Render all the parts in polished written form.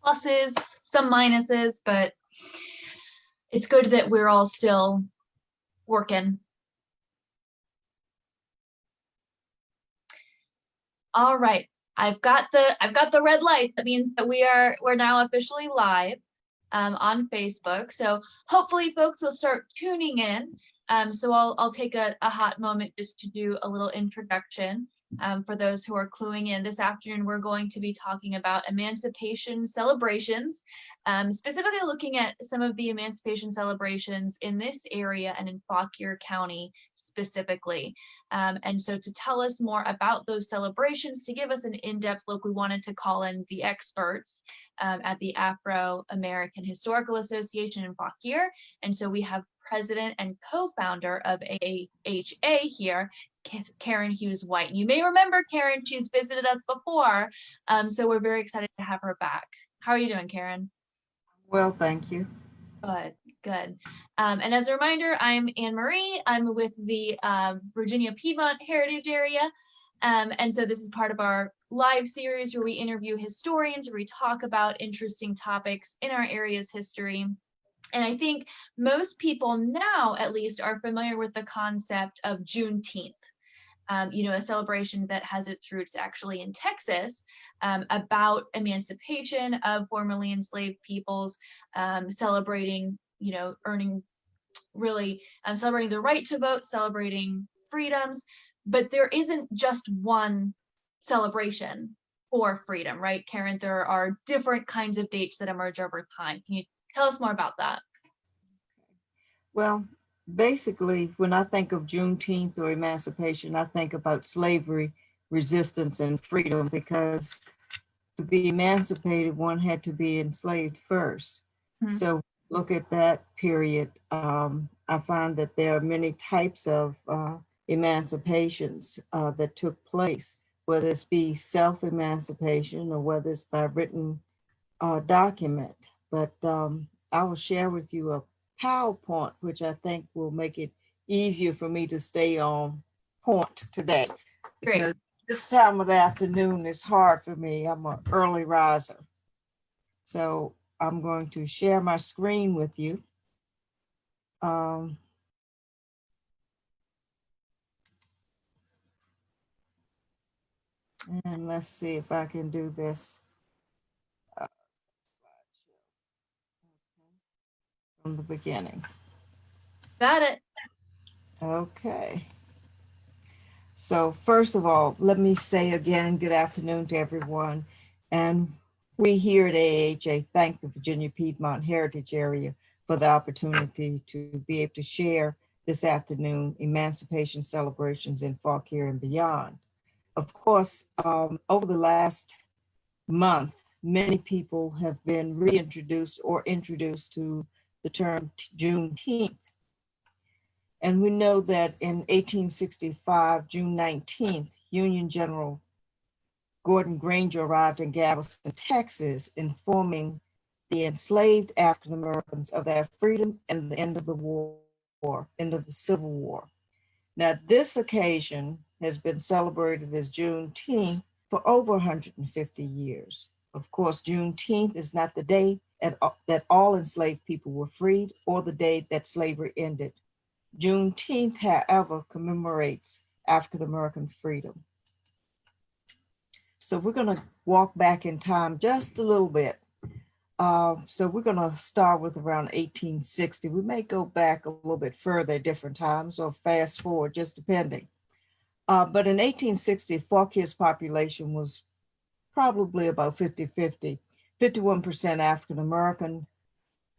pluses, some minuses, but it's good that we're all still working. All right, I've got the red light. That means that we're now officially live on Facebook. So hopefully folks will start tuning in. So I'll take a hot moment just to do a little introduction. For those who are cluing in, this afternoon we're going to be talking about emancipation celebrations, specifically looking at some of the emancipation celebrations in this area and in Fauquier County specifically. And so to tell us more about those celebrations, to give us an in-depth look, we wanted to call in the experts at the Afro-American Historical Association in Fauquier. And so we have president and co-founder of AHA here, Karen Hughes White. You may remember Karen, she's visited us before, so we're very excited to have her back. How are you doing, Karen? Well, thank you. Good. And as a reminder, I'm Anne Marie. I'm with the Virginia Piedmont Heritage Area. And so this is part of our live series where we interview historians, where we talk about interesting topics in our area's history. And I think most people now, at least, are familiar with the concept of Juneteenth. A celebration that has its roots actually in Texas, about emancipation of formerly enslaved peoples, celebrating, celebrating the right to vote, celebrating freedoms. But there isn't just one celebration for freedom, right, Karen? There are different kinds of dates that emerge over time. Can you tell us more about that? Well, basically, when I think of Juneteenth or emancipation, I think about slavery, resistance, and freedom, because to be emancipated, one had to be enslaved first. Mm-hmm. So look at that period. I find that there are many types of emancipations that took place, whether it's be self-emancipation or whether it's by written document. But I will share with you a PowerPoint, which I think will make it easier for me to stay on point today. Great. Because this time of the afternoon is hard for me. I'm an early riser. So I'm going to share my screen with you. And let's see if I can do this. From the beginning. Got it. Okay. So first of all, let me say again, good afternoon to everyone. And we here at AHA thank the Virginia Piedmont Heritage Area for the opportunity to be able to share this afternoon emancipation celebrations in Fauquier and beyond. Of course, over the last month, many people have been reintroduced or introduced to the term Juneteenth. And we know that in 1865, June 19th, Union General Gordon Granger arrived in Galveston, Texas, informing the enslaved African Americans of their freedom and the end of the war, end of the Civil War. Now, this occasion has been celebrated as Juneteenth for over 150 years. Of course, Juneteenth is not the day that all enslaved people were freed or the day that slavery ended. Juneteenth, however, commemorates African American freedom. So we're going to walk back in time just a little bit. So we're going to start with around 1860. We may go back a little bit further at different times or fast forward, just depending. But in 1860, Fauquier's population was probably about 50-50, 51% African American,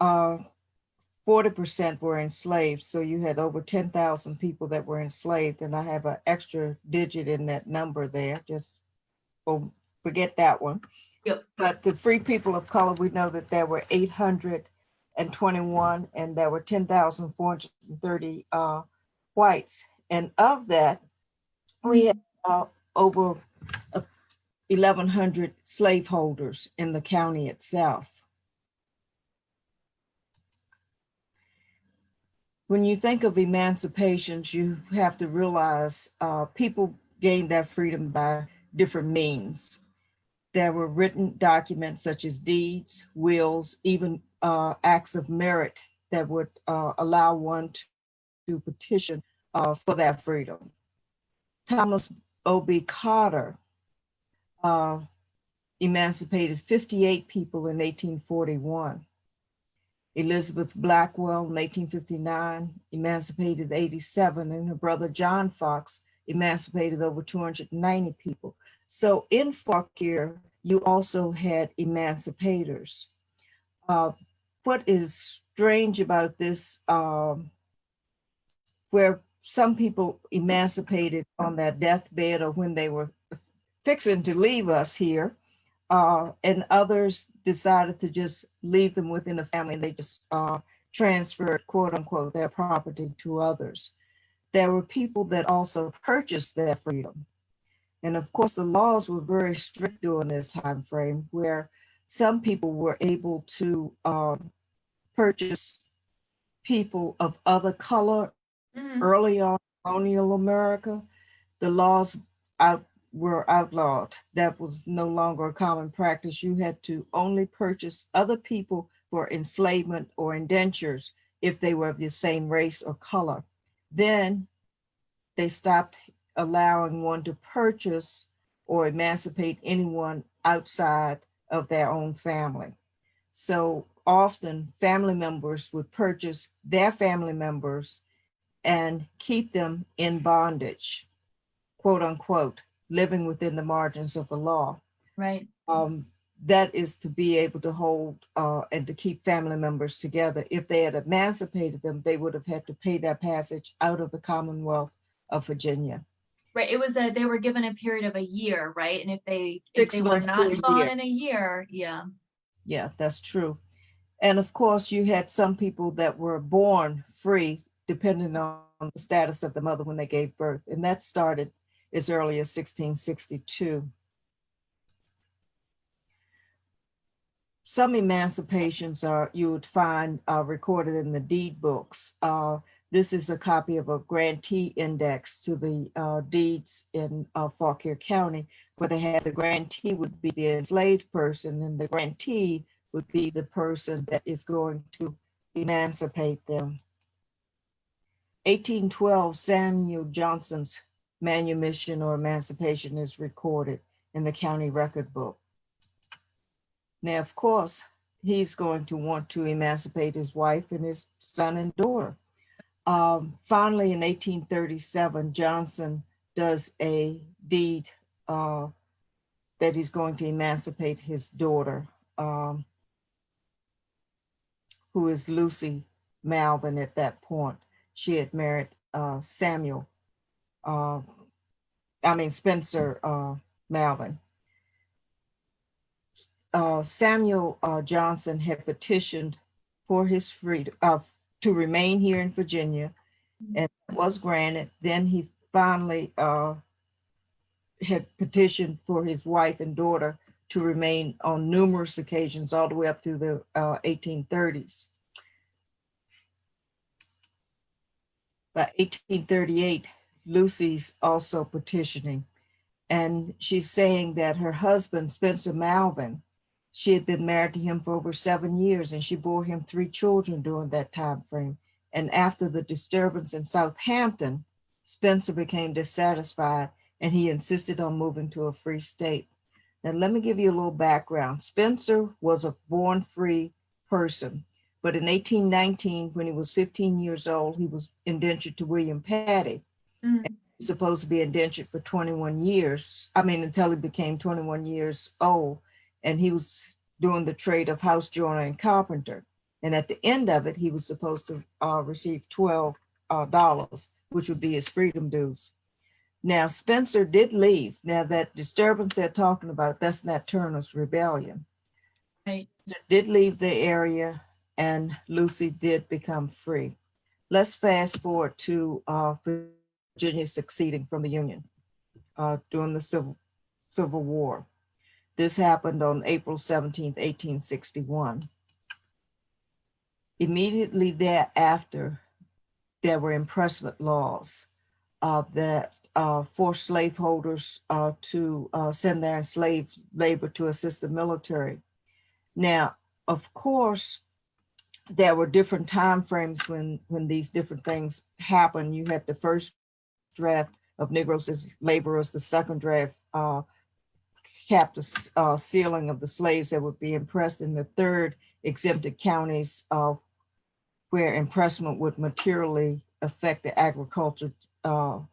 40% were enslaved. So you had over 10,000 people that were enslaved. And I have an extra digit in that number there. Just forget that one. Yep. But the free people of color, we know that there were 821 and there were 10,430 whites. And of that, we had over 1,100 slaveholders in the county itself. When you think of emancipations, you have to realize people gained their freedom by different means. There were written documents such as deeds, wills, even acts of merit that would allow one to petition for that freedom. Thomas O.B. Carter emancipated 58 people in 1841. Elizabeth Blackwell in 1859 emancipated 87, and her brother John Fox emancipated over 290 people. So in Fauquier, you also had emancipators. What is strange about this, where some people emancipated on their deathbed or when they were fixing to leave us here, and others decided to just leave them within the family, and they just transferred, quote unquote, their property to others. There were people that also purchased their freedom. And of course, the laws were very strict during this time frame, where some people were able to purchase people of other color. Early on in colonial America, the laws were outlawed. That was no longer a common practice. You had to only purchase other people for enslavement or indentures if they were of the same race or color. Then they stopped allowing one to purchase or emancipate anyone outside of their own family. So often family members would purchase their family members and keep them in bondage, quote unquote, living within the margins of the law. Right. That is to be able to hold and to keep family members together. If they had emancipated them, they would have had to pay their passage out of the Commonwealth of Virginia. Right. It was they were given a period of a year, right? And if they were 6 months to a not gone year. in a year, yeah. Yeah, that's true. And of course, you had some people that were born free, depending on the status of the mother when they gave birth. And that started as early as 1662. Some emancipations you would find recorded in the deed books. This is a copy of a grantee index to the deeds in Fauquier County, where they had the grantee would be the enslaved person, and the grantee would be the person that is going to emancipate them. 1812, Sam Johnson's Manumission or Emancipation is recorded in the county record book. Now, of course, he's going to want to emancipate his wife and his son and daughter. Finally, in 1837, Johnson does a deed that he's going to emancipate his daughter, who is Lucy Malvin at that point. She had married Spencer Malvin. Samuel Johnson had petitioned for his freedom to remain here in Virginia, and was granted. Then he finally had petitioned for his wife and daughter to remain on numerous occasions, all the way up through the 1830s. By 1838, Lucy's also petitioning, and she's saying that her husband, Spencer Malvin, she had been married to him for over 7 years, and she bore him 3 children during that time frame. And after the disturbance in Southampton, Spencer became dissatisfied, and he insisted on moving to a free state. Now, let me give you a little background. Spencer was a born free person, but in 1819, when he was 15 years old, he was indentured to William Patty. Supposed to be indentured for 21 years. Until he became 21 years old. And he was doing the trade of house joiner and carpenter. And at the end of it, he was supposed to receive $12, which would be his freedom dues. Now, Spencer did leave. Now, that disturbance they're talking about, that's Nat Turner's rebellion. Right. Spencer did leave the area, and Lucy did become free. Let's fast forward to Virginia succeeding from the Union during the Civil War. This happened on April 17th, 1861. Immediately thereafter, there were impressment laws that forced slaveholders to send their enslaved labor to assist the military. Now, of course, there were different time frames when these different things happened. You had the first draft of Negroes as laborers, the second draft capped the sealing of the slaves that would be impressed, and the third exempted counties where impressment would materially affect the agriculture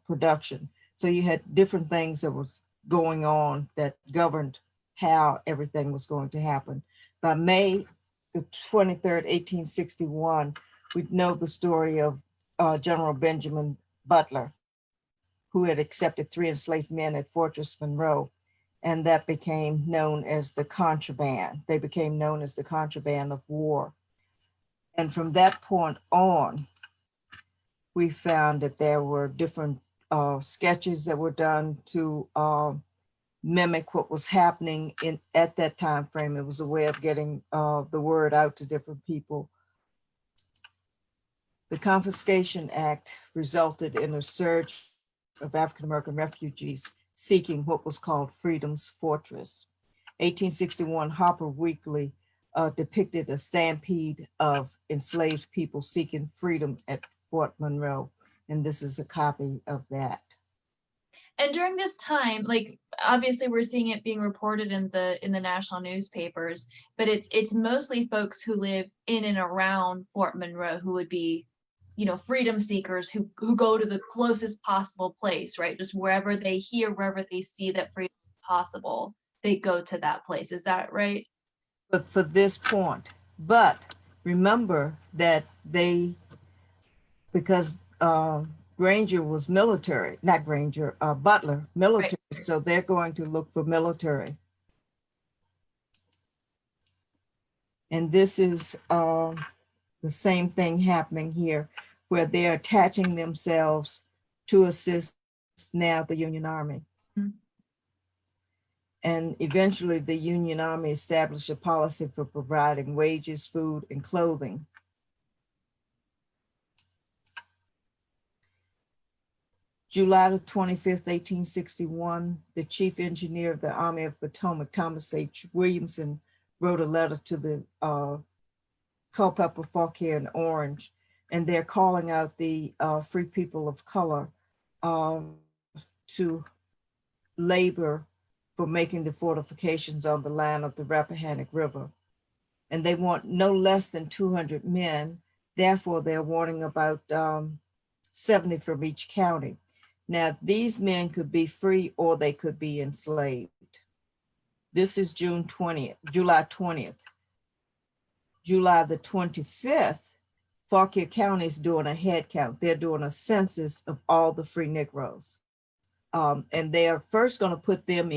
production. So you had different things that was going on that governed how everything was going to happen. By May the 23rd, 1861, we know the story of General Benjamin Butler, who had accepted 3 enslaved men at Fortress Monroe, and that became known as the contraband. They became known as the contraband of war. And from that point on, we found that there were different sketches that were done to mimic what was happening at that time frame. It was a way of getting the word out to different people. The Confiscation Act resulted in a surge of African-American refugees seeking what was called Freedom's Fortress. 1861 Harper Weekly depicted a stampede of enslaved people seeking freedom at Fort Monroe, and this is a copy of that. And during this time, like obviously we're seeing it being reported in the national newspapers, but it's mostly folks who live in and around Fort Monroe who would be, you know, freedom seekers who go to the closest possible place, right? Just wherever they hear, wherever they see that freedom is possible, they go to that place. Is that right? But for this point, but remember that because Granger was military, not Granger, Butler, military. Right. So they're going to look for military. And this is the same thing happening here, where they're attaching themselves to assist now the Union Army. Mm-hmm. And eventually the Union Army established a policy for providing wages, food, and clothing. July the 25th, 1861, the chief engineer of the Army of Potomac, Thomas H. Williamson, wrote a letter to the Culpeper, Fauquier, and Orange, and they're calling out the free people of color to labor for making the fortifications on the land of the Rappahannock River. And they want no less than 200 men. Therefore, they're wanting about 70 from each county. Now, these men could be free or they could be enslaved. This is July 20th. July the 25th, Fauquier County is doing a head count. They're doing a census of all the free Negroes. And they are first going to put them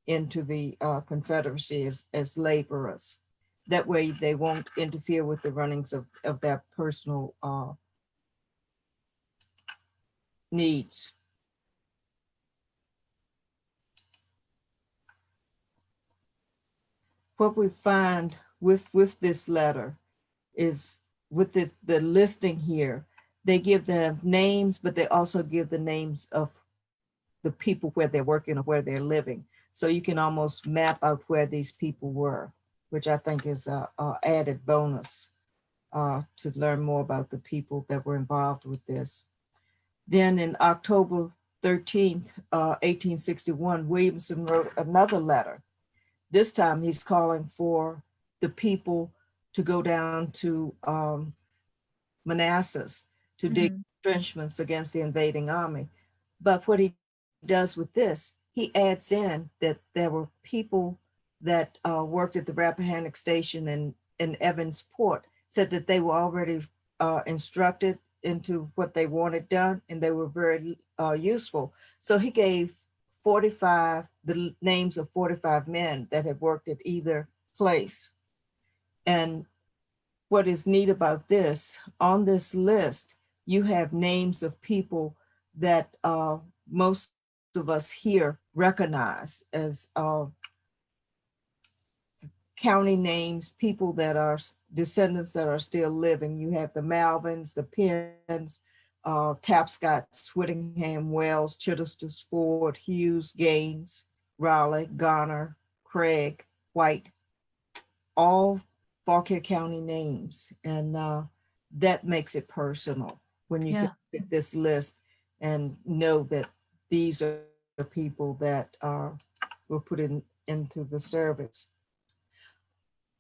into the Confederacy as laborers. That way they won't interfere with the runnings of their personal needs. What we find with this letter is with the listing here, they give them names, but they also give the names of the people where they're working or where they're living. So you can almost map out where these people were, which I think is a added bonus to learn more about the people that were involved with this. Then in October 13th, 1861, Williamson wrote another letter. This time he's calling for the people to go down to Manassas to dig entrenchments against the invading army. But what he does with this, he adds in that there were people that worked at the Rappahannock Station in Evansport, said that they were already instructed into what they wanted done, and they were very useful. So he gave the names of 45 men that had worked at either place. And what is neat about this, on this list, you have names of people that most of us here recognize as county names, people that are descendants that are still living. You have the Malvins, the Penns, Tapscott, Whittingham, Wells, Chittersters, Ford, Hughes, Gaines, Raleigh, Garner, Craig, White, all Fauquier County names. And that makes it personal when you Yeah. get this list and know that these are people that were put into the service.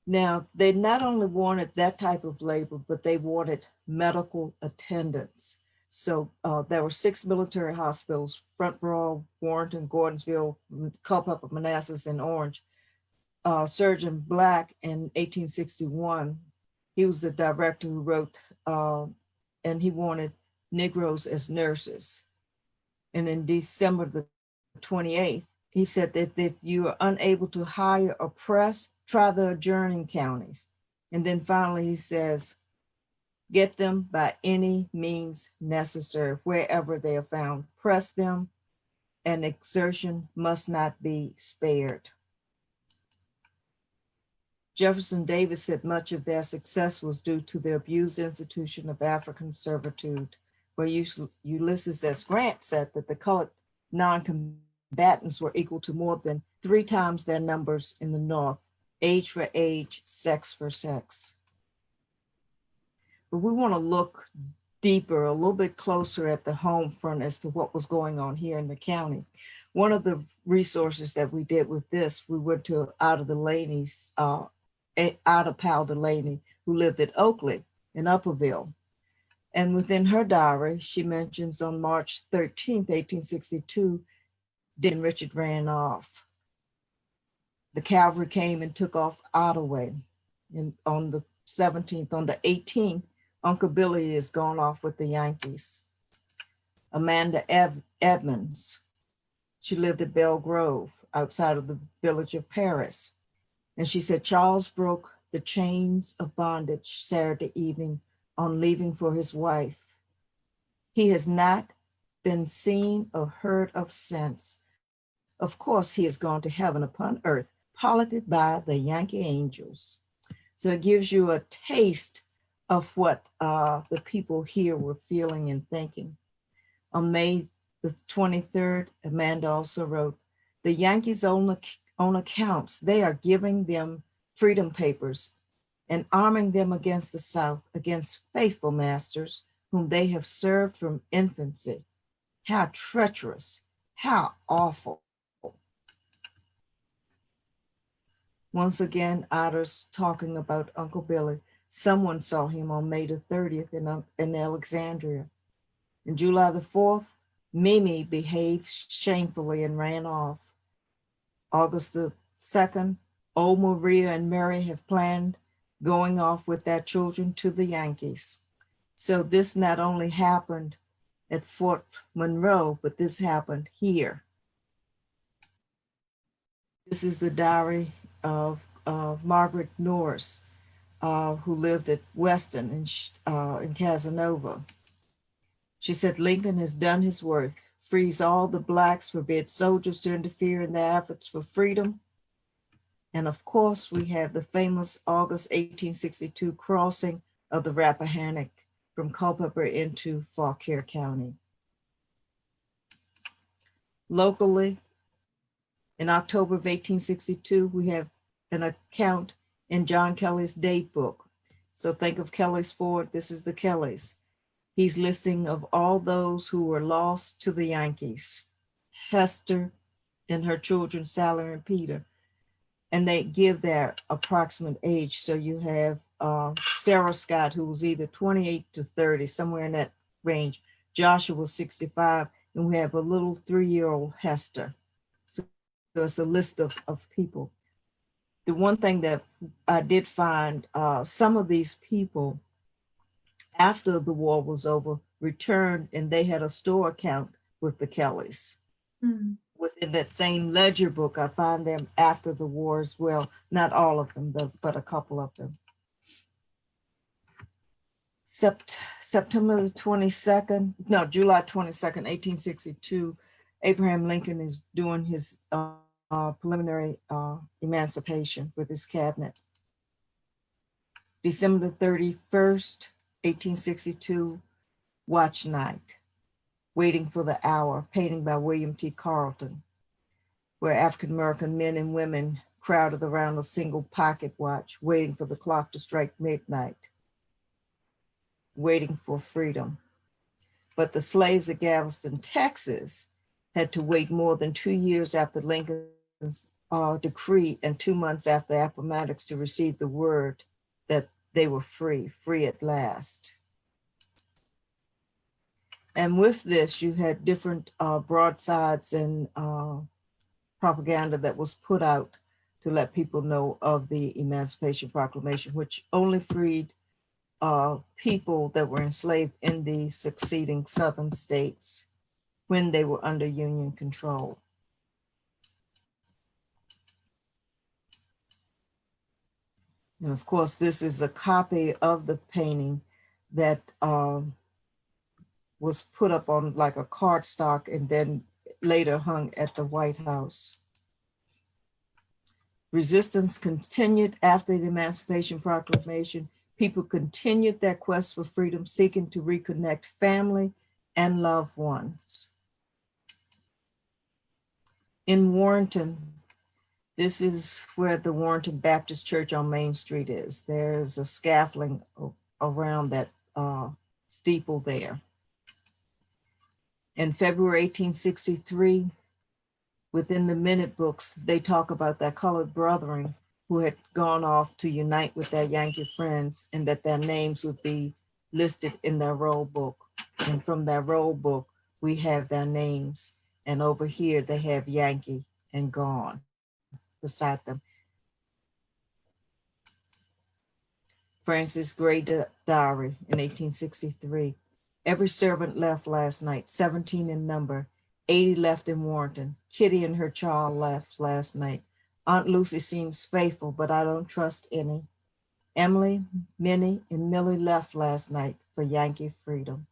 Now, they not only wanted that type of labor, but they wanted medical attendants. So there were 6 military hospitals: Front Royal, Warrenton, Gordonsville, Culpeper, Manassas, and Orange. Surgeon Black in 1861, he was the director who wrote, and he wanted Negroes as nurses. And in December the 28th, he said that if you are unable to hire or press, try the adjoining counties. And then finally he says, get them by any means necessary, wherever they are found. Press them, and exertion must not be spared. Jefferson Davis said much of their success was due to the abused institution of African servitude, where Ulysses S. Grant said that the colored non-combatants were equal to more than 3 times their numbers in the North, age for age, sex for sex. But we want to look deeper, a little bit closer at the home front as to what was going on here in the county. One of the resources that we did with this, we went to Ada Delaney's, Ada Powell Delaney, who lived at Oakley in Upperville. And within her diary, she mentions on March 13th, 1862, Dick and Richard ran off. The cavalry came and took off Ottaway. And on the 17th, on the 18th, Uncle Billy is gone off with the Yankees. Amanda Edmonds, she lived at Belle Grove, outside of the village of Paris. And she said, Charles broke the chains of bondage Saturday evening on leaving for his wife. He has not been seen or heard of since. Of course, he has gone to heaven upon earth, piloted by the Yankee angels. So it gives you a taste of what the people here were feeling and thinking. On May the 23rd, Amanda also wrote, the Yankees own accounts. They are giving them freedom papers and arming them against the South, against faithful masters whom they have served from infancy. How treacherous, how awful. Once again, Otter's talking about Uncle Billy. Someone saw him on May the 30th in Alexandria. And July the 4th, Mimi behaved shamefully and ran off. August the 2nd, old Maria and Mary have planned going off with their children to the Yankees. So this not only happened at Fort Monroe, but this happened here. This is the diary of Margaret Norris, who lived at Weston in Casanova. She said, Lincoln has done his work, frees all the Blacks, forbid soldiers to interfere in their efforts for freedom. And of course, we have the famous August 1862 crossing of the Rappahannock from Culpeper into Fauquier County. Locally, in October of 1862, we have an account in John Kelly's date book. So think of Kelly's Ford, this is the Kellys. He's listing of all those who were lost to the Yankees, Hester and her children, Sally and Peter, and they give their approximate age. So you have Sarah Scott, who was either 28 to 30, somewhere in that range. Joshua was 65, and we have a little 3-year-old Hester. So it's a list of people. The one thing that I did find, some of these people, after the war was over, returned and they had a store account with the Kellys. Mm. Within that same ledger book, I find them after the war as well. Not all of them, but a couple of them. September the 22nd, no, July 22nd, 1862, Abraham Lincoln is doing his preliminary emancipation with his cabinet. December the 31st, 1862, Watch Night, Waiting for the Hour, painting by William T. Carleton, where African-American men and women crowded around a single pocket watch, waiting for the clock to strike midnight, waiting for freedom. But the slaves at Galveston, Texas, had to wait more than 2 years after Lincoln's decree and 2 months after Appomattox to receive the word that they were free, free at last. And with this, you had different broadsides and propaganda that was put out to let people know of the Emancipation Proclamation, which only freed people that were enslaved in the succeeding Southern states when they were under Union control. And of course, this is a copy of the painting that was put up on like a cardstock and then later hung at the White House. Resistance continued after the Emancipation Proclamation. People continued their quest for freedom, seeking to reconnect family and loved ones. In Warrenton, this is where the Warrenton Baptist Church on Main Street is. There's a scaffolding around that steeple there. In February 1863, within the minute books, they talk about their colored brethren who had gone off to unite with their Yankee friends and that their names would be listed in their roll book. And from their roll book, we have their names. And over here, they have Yankee and Gone beside them. Francis Gray Diary in 1863. Every servant left last night, 17 in number. 80 left in Warrenton. Kitty and her child left last night. Aunt Lucy seems faithful, but I don't trust any. Emily, Minnie, and Millie left last night for Yankee freedom.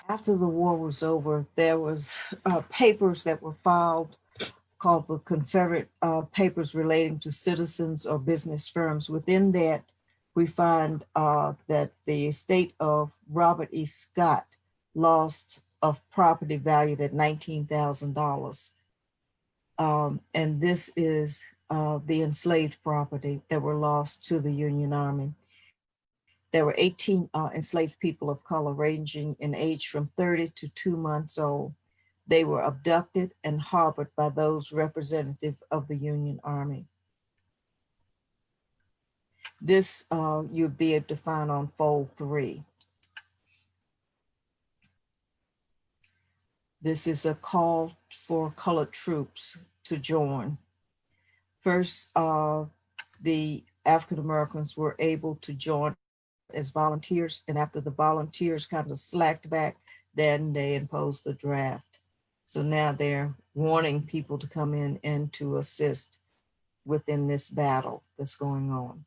After the war was over, there was papers that were filed called the Confederate Papers relating to citizens or business firms. Within that, we find that the estate of Robert E. Scott lost of property valued at $19,000. And this is the enslaved property that were lost to the Union Army. There were 18 enslaved people of color ranging in age from 30 to 2 months old. They were abducted and harbored by those representative of the Union Army. This you'd be able to find on fold 3. This is a call for colored troops to join. First, the African Americans were able to join as volunteers, and after the volunteers kind of slacked back, then they imposed the draft. So now they're wanting people to come in and to assist within this battle that's going on.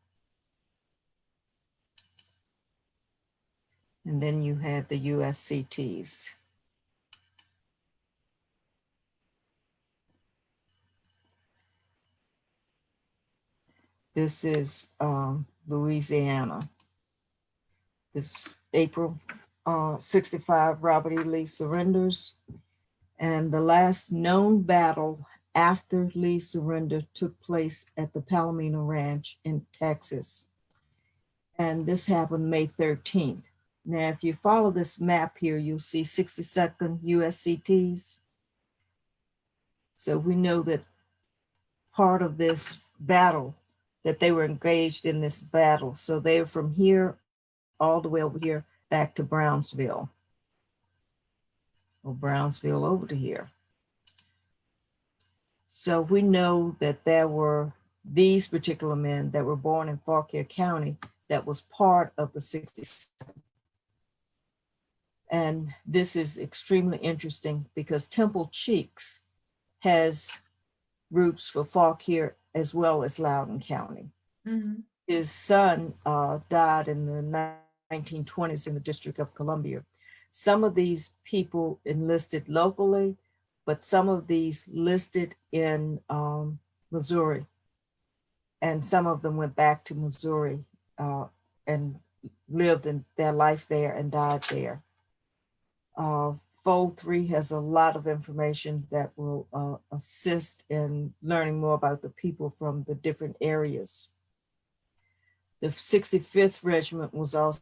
And then you had the USCTs. This is Louisiana. This April 65, Robert E. Lee surrenders. And the last known battle after Lee's surrender took place at the Palomino Ranch in Texas. And this happened May 13th. Now, if you follow this map here, you'll see 62nd USCTs. So we know that part of this battle, that they were engaged in this battle. So they're from here all the way over here back to Brownsville. Or Brownsville over to here. So we know that there were these particular men that were born in Fauquier County that was part of the 62nd. And this is extremely interesting because Temple Cheeks has roots for Fauquier as well as Loudoun County. Mm-hmm. His son died in the 1920s in the District of Columbia. Some of these people enlisted locally, but some of these listed in Missouri, and some of them went back to Missouri and lived in their life there and died there. Fold 3 has a lot of information that will assist in learning more about the people from the different areas. The 65th Regiment was also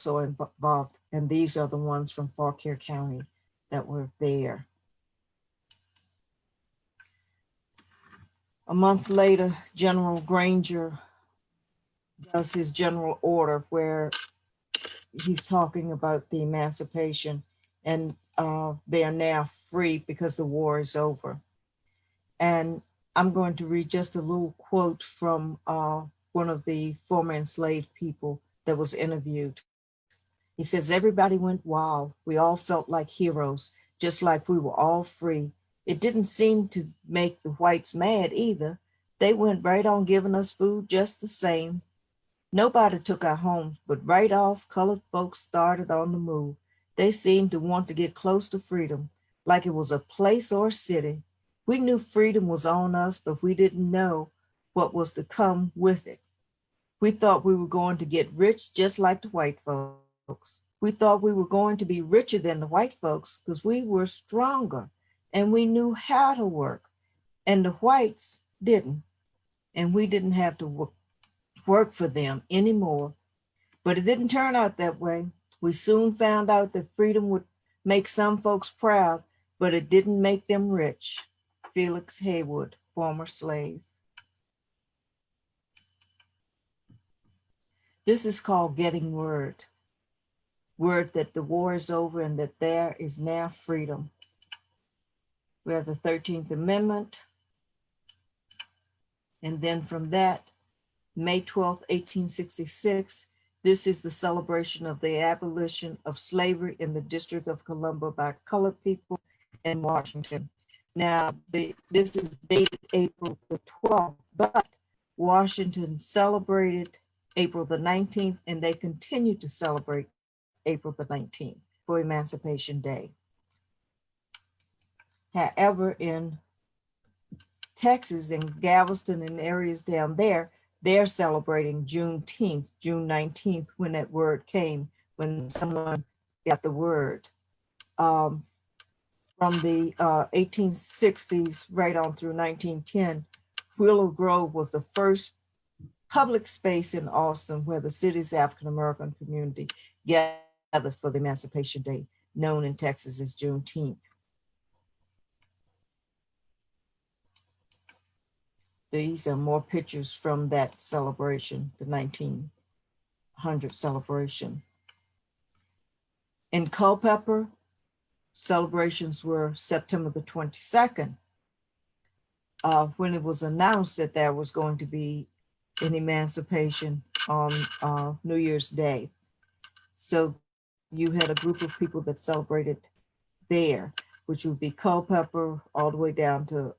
involved, and these are the ones from Fauquier County that were there. A month later, General Granger does his general order where he's talking about the emancipation, and they are now free because the war is over. And I'm going to read just a little quote from one of the former enslaved people that was interviewed. He says, "Everybody went wild. We all felt like heroes, just like we were all free. It didn't seem to make the whites mad either. They went right on giving us food just the same. Nobody took our homes, but right off, colored folks started on the move. They seemed to want to get close to freedom, like it was a place or a city. We knew freedom was on us, but we didn't know what was to come with it. We thought we were going to get rich just like the white folks. We thought we were going to be richer than the white folks because we were stronger and we knew how to work, and the whites didn't, and we didn't have to work for them anymore. But it didn't turn out that way. We soon found out that freedom would make some folks proud, but it didn't make them rich." Felix Haywood, former slave. This is called getting word. Word that the war is over and that there is now freedom. We have the 13th Amendment. And then from that, May 12th, 1866, this is the celebration of the abolition of slavery in the District of Columbia by colored people in Washington. Now, this is dated April the 12th, but Washington celebrated April the 19th, and they continue to celebrate April the 19th for Emancipation Day. However, in Texas and Galveston and areas down there, they're celebrating Juneteenth, June 19th, when that word came, when someone got the word. From the 1860s right on through 1910, Willow Grove was the first public space in Austin where the city's African-American community gathered for the Emancipation Day, known in Texas as Juneteenth. These are more pictures from that celebration, the 1900 celebration. In Culpeper, celebrations were September the 22nd, when it was announced that there was going to be an emancipation on New Year's Day. So you had a group of people that celebrated there, which would be Culpeper all the way down to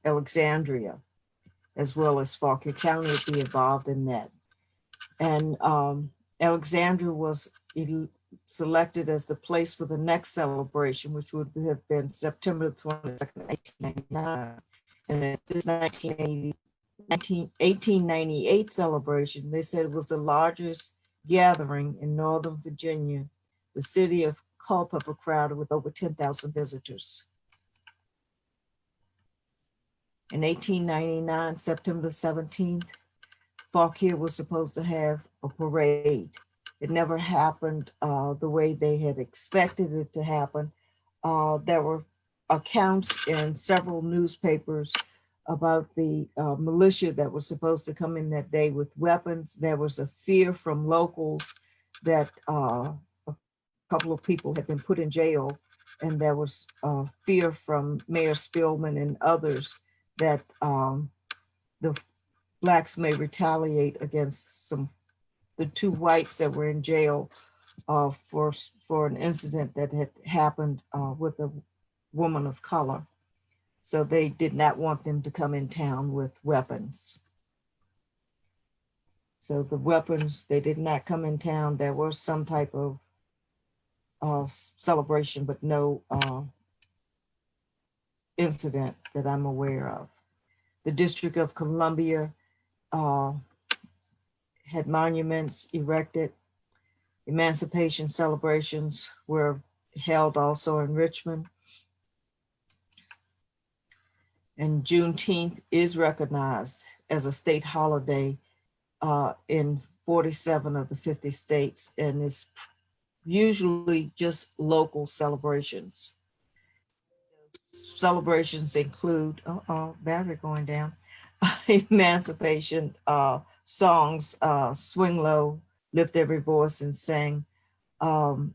Alexandria, as well as Fauquier County would be involved in that. And Alexandria was selected as the place for the next celebration, which would have been September 22nd, 1899. And at this 1898 celebration, they said it was the largest gathering in Northern Virginia. The city of Culpeper crowded with over 10,000 visitors. In 1899, September 17th, Fauquier was supposed to have a parade. It never happened the way they had expected it to happen. There were accounts in several newspapers about the militia that was supposed to come in that day with weapons. There was a fear from locals that a couple of people had been put in jail, and there was fear from Mayor Spillman and others that the blacks may retaliate against the two whites that were in jail for an incident that had happened with a woman of color. So they did not want them to come in town with weapons. So the weapons, they did not come in town. There was some type of celebration, but no incident that I'm aware of. The District of Columbia had monuments erected. Emancipation celebrations were held also in Richmond. And Juneteenth is recognized as a state holiday in 47 of the 50 states, and is usually just local celebrations. Celebrations include, battery going down, emancipation songs, swing low, lift every voice and sing. And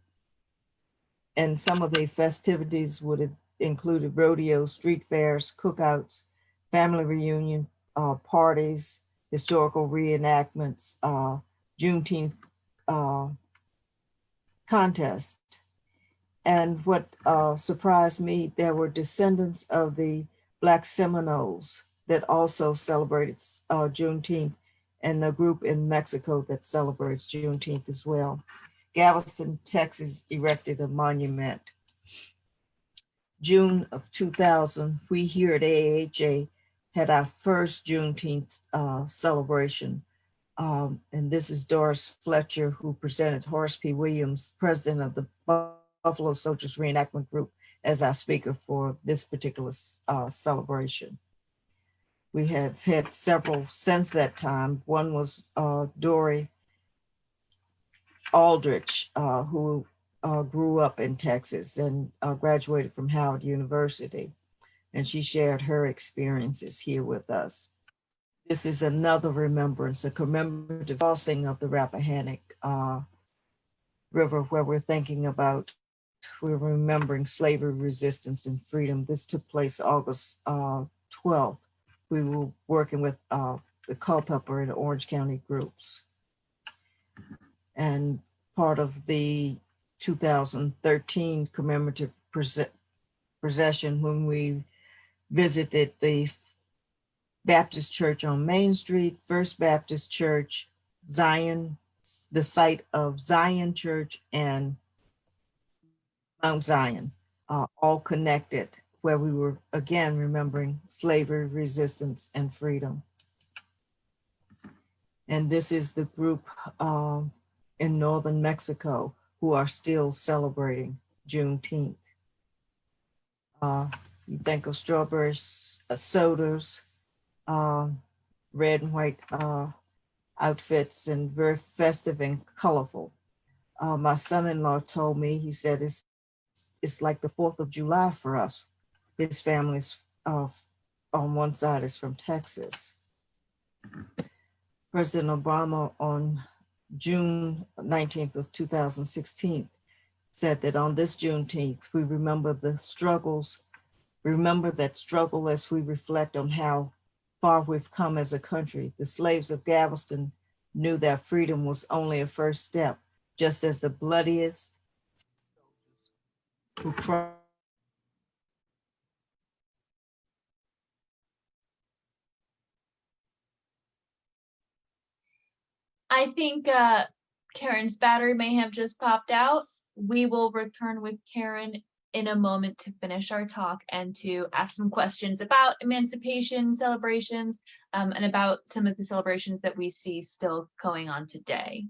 some of the festivities would have included rodeos, street fairs, cookouts, family reunion parties, historical reenactments, Juneteenth contest. And what surprised me, there were descendants of the Black Seminoles that also celebrated Juneteenth, and the group in Mexico that celebrates Juneteenth as well. Galveston, Texas erected a monument. June of 2000, we here at AAHA had our first Juneteenth celebration. And this is Doris Fletcher, who presented Horace P. Williams, president of the Buffalo Soldiers Reenactment Group, as our speaker for this particular celebration. We have had several since that time. One was Dory Aldrich, who grew up in Texas and graduated from Howard University. And she shared her experiences here with us. This is another remembrance, a commemorative crossing of the Rappahannock River, where we're remembering slavery, resistance, and freedom. This took place August 12th. We were working with the Culpeper and Orange County groups. And part of the 2013 commemorative procession, when we visited the Baptist Church on Main Street, First Baptist Church, Zion, the site of Zion Church, and Mount Zion, all connected, where we were again remembering slavery, resistance, and freedom. And this is the group in northern Mexico who are still celebrating Juneteenth. You think of strawberry sodas, red and white outfits, and very festive and colorful. My son-in-law told me, he said, it's like the 4th of July for us. His family's on one side is from Texas. President Obama on June 19th of 2016 said that on this Juneteenth, we remember the struggles, remember that struggle as we reflect on how far we've come as a country. The slaves of Galveston knew that freedom was only a first step, just as the bloodiest who cried. I think Karen's battery may have just popped out. We will return with Karen in a moment to finish our talk and to ask some questions about emancipation celebrations and about some of the celebrations that we see still going on today.